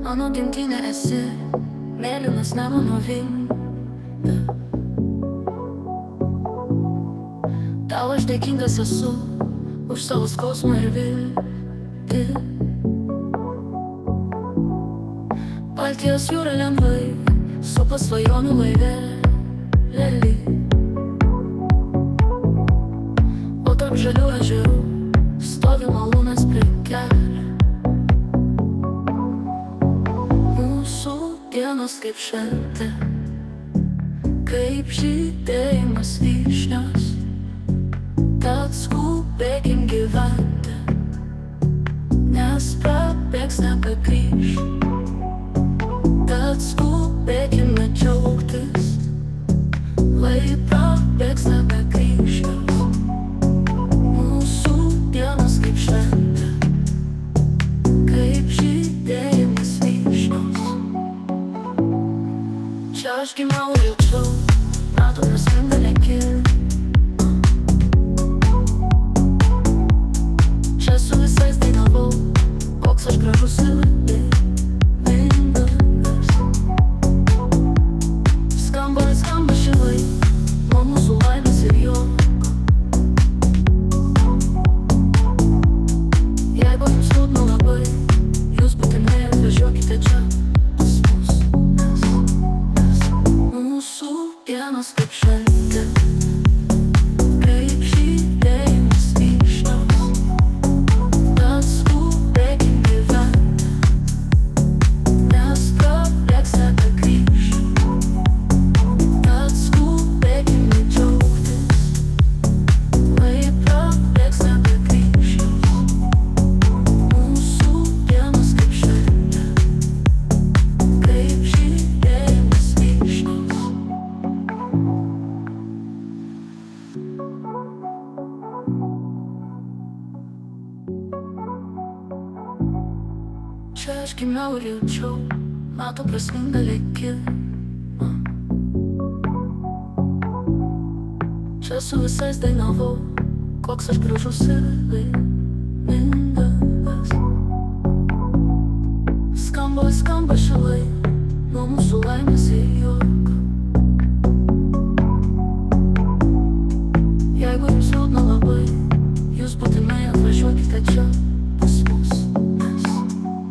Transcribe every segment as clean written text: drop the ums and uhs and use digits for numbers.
Mano gimtinė esi, mėlynas nemuno vinga. Tau aš dėkingas esu už savo skausmą ir viltį. Baltijos jūra lengvai supa svajonių laivelį, o tarp žalių ežerų stovi malūnas prie kelio. Mūsų dienos kaip šventė, kaip žydėjimas vyšnios. Tad skubėkim gyventi, nes prabėgs nebegrįš. Tad skubėkime džiaugtis, lai prabėgs nebegrįš. Mūsų dienos kaip šventė, kaip žydėjimas vyšnios. Čia aš gimiau ir jaučiau metų prasmingą lėkimą. Čia su visais dainavau, koks aš gražus ir laimingas. Skamba šilai nuo mūsų laimės ir juoko. Jeigu jums liūdna labai, jūs būtinai atvažiuokite čia pas mus, nes mūsų dienos kaip šventė, kaip žydėjimas vyšnios. Tad skubėkim gyventi, nes prabėgs nebegrįš. Tad skubėkime džiaugtis, lai prabėgs nebegrįš. Mūsų dienos kaip šventė, kaip žydėjimas vyšnios. Čia aš gimiau ir jaučiau metų prasmingą lėkimą. Čia su visais dainavau, koks aš gražus ir laimingas. Skamba šilai nuo mūsų laimės ir juoko. Jeigu jums liūdna labai, jūs būtinai atvažiuokite čia pas mus,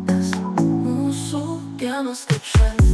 nes mūsų dienos kaip šventė.